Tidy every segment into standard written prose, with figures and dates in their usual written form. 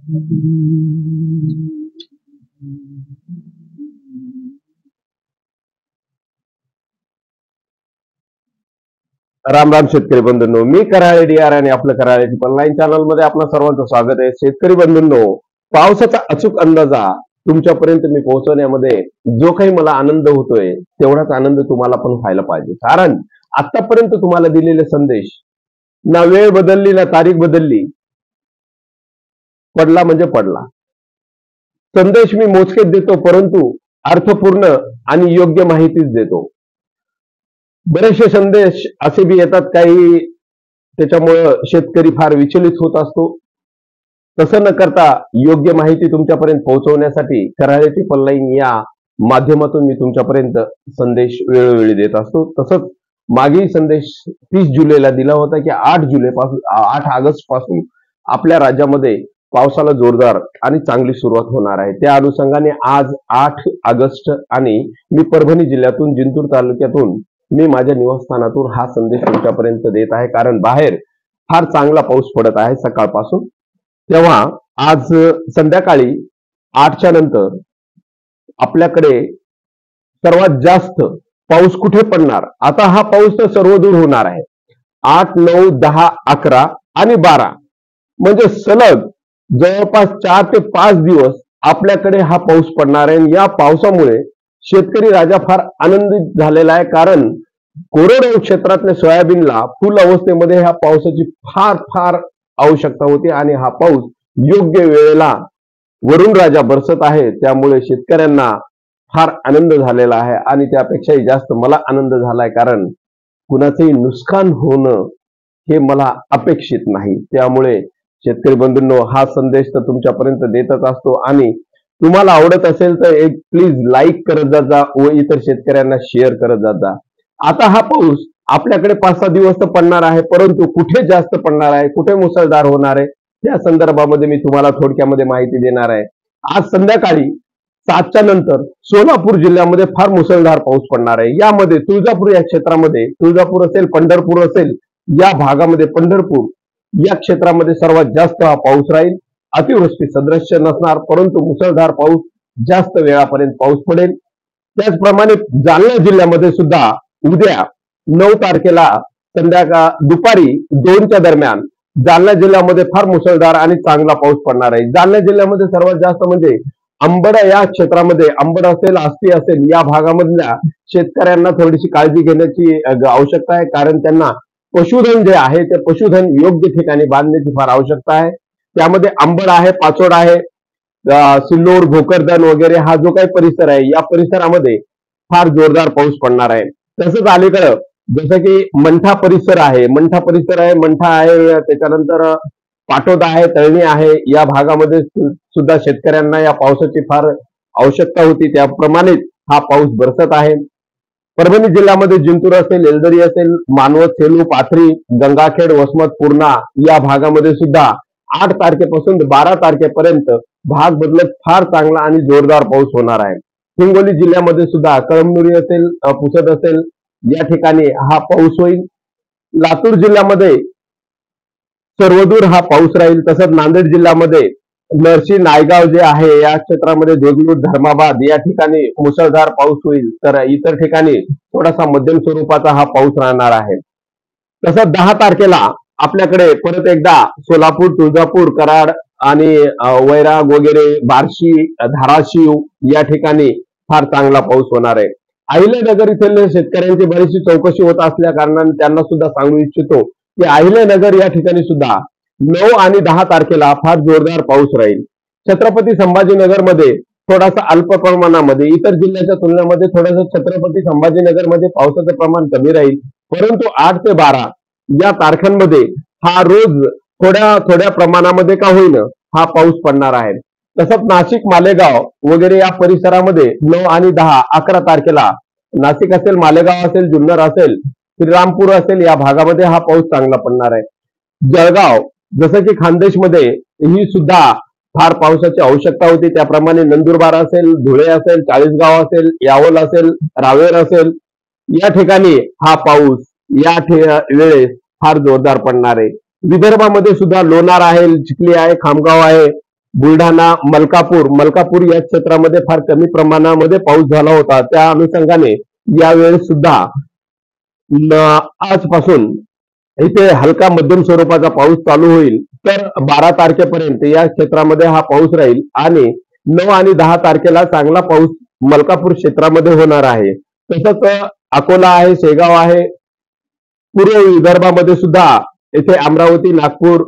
राम राम शेतकरी बंधूंनो, मी Karale D R आणि आपलं कराळे ऑनलाईन चॅनल मध्ये आपलं सर्वांचं स्वागत आहे. शेतकरी बंधूंनो, पावसाचा अचूक अंदाजा तुमच्यापर्यंत मी पोहोचवण्यामध्ये जो काही मला आनंद होतोय तेवढाच आनंद तुम्हाला पण व्हायला पाहिजे. कारण आतापर्यंत तुम्हाला दिलेले संदेश ना वेळ बदलली ना तारीख बदलली, पडला म्हणजे पडला. संदेश मी मोजकेच देतो, परंतु अर्थपूर्ण आणि योग्य माहितीच देतो. बरेचसे संदेश असे बी येतात काही, त्याच्यामुळं शेतकरी फार विचलित होत असतो. तसं न करता योग्य माहिती तुमच्यापर्यंत पोहोचवण्यासाठी कराळे ट्रिपल लाईन या माध्यमातून मी तुमच्यापर्यंत संदेश वेळोवेळी देत असतो. तसंच मागील संदेश 30 जुलैला दिला होता की 8 ऑगस्ट पासून आपल्या राज्यामध्ये पावसाला जोरदार आणि चांगली सुरुवात होणार आहे. त्या अनुषंगाने आज 8 ऑगस्ट आणि मी परभणी जिल्ह्यातून जिंतूर तालुक्यातून मी माझ्या निवासस्थानातून हा संदेश तुमच्यापर्यंत देत आहे. कारण बाहेर फार चांगला पाऊस पडत आहे सकाळपासून. तेव्हा आज संध्याकाळी 8च्या नंतर आपल्याकडे सर्वात जास्त पाऊस कुठे पडणार? आता हा पाऊस तर सर्वदूर होणार आहे. 8, 9, 10, 11 आणि 12 म्हणजे सलग जवळपास 4 ते 5 दिवस आपल्याकडे हा पाऊस पडणार आहे. या पावसामुळे शेतकरी राजा फार आनंदित झालेला आहे. कारण कोरडवाहू क्षेत्रातल्या सोयाबीनला फुल अवस्थेमध्ये ह्या पावसाची फार फार आवश्यकता होती आणि हा पाऊस योग्य वेळेला वरुण राजा बरसत आहे. त्यामुळे शेतकऱ्यांना फार आनंद झालेला आहे आणि त्यापेक्षाही जास्त मला आनंद झालाय. कारण कुणाचंही नुकसान होणं हे मला अपेक्षित नाही. त्यामुळे शेतकरी बंधूंनो, हा संदेश तर तुमच्यापर्यंत देतच असतो आणि तुम्हाला आवडत असेल तर एक प्लीज लाईक करत जात जा व इतर शेतकऱ्यांना शेअर करत जात जा. आता हा पाऊस आपल्याकडे 5-6 दिवस तर पडणार आहे, परंतु कुठे जास्त पडणार आहे, कुठे मुसळधार होणार आहे, त्या संदर्भामध्ये मी तुम्हाला थोडक्यामध्ये माहिती देणार आहे. आज संध्याकाळी 7च्या नंतर सोलापूर जिल्ह्यामध्ये फार मुसळधार पाऊस पडणार आहे. यामध्ये तुळजापूर या क्षेत्रामध्ये, तुळजापूर असेल, पंढरपूर असेल, या भागामध्ये पंढरपूर या क्षेत्रामध्ये सर्वात जास्त हा पाऊस राहील. अतिवृष्टी सदृश्य नसणार, परंतु मुसळधार पाऊस जास्त वेळापर्यंत पाऊस पडेल. त्याचप्रमाणे जालना जिल्ह्यामध्ये सुद्धा उद्या 9 तारखेला दुपारी 2च्या दरम्यान जालना जिल्ह्यामध्ये फार मुसळधार आणि चांगला पाऊस पडणार आहे. जालना जिल्ह्यामध्ये सर्वात जास्त म्हणजे अंबडा या क्षेत्रामध्ये, अंबड असेल, आष्टी असेल, या भागामधल्या शेतकऱ्यांना थोडीशी काळजी घेण्याची आवश्यकता आहे. कारण त्यांना पशुधन जे आहे ते पशुधन योग्य ठिकाणी बांधण्याची फार आवश्यकता आहे. त्यामध्ये अंबड आहे, पाचोड आहे, सिल्लोड, भोकरदन वगैरे हा जो काही परिसर आहे, या परिसरामध्ये फार जोरदार पाऊस पडणार आहे. तसंच अलीकडं जसं की मंठा परिसर आहे, मंठा आहे, त्याच्यानंतर पाटोद आहे, तळणी आहे, या भागामध्ये सुद्धा शेतकऱ्यांना या पावसाची फार आवश्यकता होती. त्याप्रमाणेच हा पाऊस बरसत आहे. परभणी जिल्ह्यामध्ये जिंतूर असेल, येलदरी असेल, मानवत, सेलू, पाथरी, गंगाखेड, वसमत, पूर्णा या भागामध्ये सुद्धा 8 तारखेपासून 12 तारखेपर्यंत भाग बदलत फार चांगला आणि जोरदार पाऊस होणार आहे. हिंगोली जिल्ह्यामध्ये सुद्धा कळमनुरी असेल, पुसद असेल, या ठिकाणी हा पाऊस होईल. लातूर जिल्ह्यामध्ये सर्वदूर हा पाऊस राहील. तसंच नांदेड जिल्ह्यामध्ये नरसी, नायगाव जे आहे या क्षेत्रामध्ये, देगलूर, धर्माबाद या ठिकाणी मुसळधार पाऊस होईल. तर इतर ठिकाणी थोडासा मध्यम स्वरूपाचा हा पाऊस राहणार आहे. तसंच 10 तारखेला आपल्याकडे परत एकदा सोलापूर, तुळजापूर, कराड आणि वैराग वगैरे, बार्शी, धाराशिव या ठिकाणी फार चांगला पाऊस होणार आहे. अहिल्यानगर इथल्या शेतकऱ्यांची बरीचशी चौकशी होत असल्या कारणाने त्यांना सुद्धा सांगू इच्छितो की अहिल्यानगर या ठिकाणी सुद्धा 9 आणि 10 तारखेला फार जोरदार पाऊस राहील. छत्रपती संभाजीनगरमध्ये थोडासा अल्प प्रमाणामध्ये, इतर जिल्ह्याच्या तुलनेमध्ये थोडंसं छत्रपती संभाजीनगरमध्ये पावसाचं प्रमाण कमी राहील. परंतु 8 ते 12 या तारखांमध्ये हा रोज थोड्या प्रमाणामध्ये का होईना हा पाऊस पडणार आहे. तसंच नाशिक, मालेगाव वगैरे या परिसरामध्ये 9 आणि 10, 11 तारखेला नाशिक असेल, मालेगाव असेल, जुन्नर असेल, श्रीरामपूर असेल, या भागामध्ये हा पाऊस चांगला पडणार आहे. जळगाव जसं की खानदेशमध्ये ही सुद्धा फार पावसाची आवश्यकता होती. त्याप्रमाणे नंदुरबार असेल, धुळे असेल, चाळीसगाव असेल, यावल असेल, रावेर असेल, या ठिकाणी हा पाऊस या वेळेस फार जोरदार पडणार आहे. विदर्भामध्ये सुद्धा लोणार आहे, चिखली आहे, खामगाव आहे, बुलढाणा, मलकापूर या क्षेत्रामध्ये फार कमी प्रमाणामध्ये पाऊस झाला होता. त्या अनुषंगाने यावेळेस सुद्धा आजपासून इथे हलका मध्यम स्वरूपाचा पाऊस चालू होईल. तर 12 तारखेपर्यंत या क्षेत्रामध्ये हा पाऊस राहील आणि 9 आणि 10 तारखेला चांगला पाऊस मलकापूर क्षेत्रामध्ये होणार आहे. तसंच अकोला आहे, शेगाव आहे, पूर्व विदर्भामध्ये सुद्धा येथे अमरावती, नागपूर,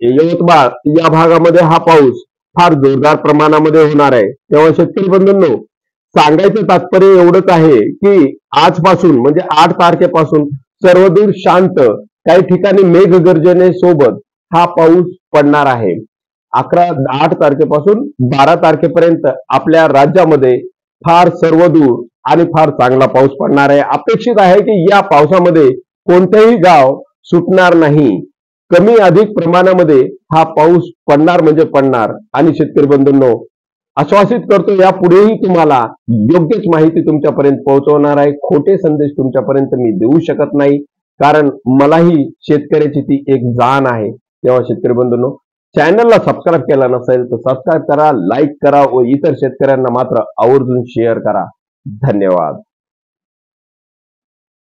यवतमाळ या भागामध्ये हा पाऊस फार जोरदार प्रमाणामध्ये होणार आहे. तेव्हा शेतकरी बंधूंनो, सांगायचं तात्पर्य एवढंच आहे की आजपासून म्हणजे 8 तारखेपासून सर्वदूर शांत, काही ठिकाणी मेघगर्जने सोबत हा पाऊस पडणार आहे. 8 तारखेपासून 12 तारखेपर्यंत आपल्या राज्यामध्ये फार सर्वदूर आणि फार चांगला पाऊस पडणार आहे. अपेक्षित आहे की या पावसामध्ये कोणतेही गाव सुटणार नाही. कमी अधिक प्रमाणामध्ये हा पाऊस पडणार म्हणजे पडणार. आणि शेतकरी बंधूंनो, आश्वासित करतो यापुढेही तुम्हाला योग्यच माहिती तुमच्यापर्यंत पोहोचवणार आहे. खोटे संदेश तुमच्यापर्यंत मी देऊ शकत नाही, कारण मलाही शेतकऱ्याची ती एक जाण आहे. तेव्हा शेतकरी बंधूंनो, चॅनलला सबस्क्राईब केला नसेल तर सबस्क्राईब करा, लाईक करा व इतर शेतकऱ्यांना मात्र आवर्जून शेअर करा. धन्यवाद.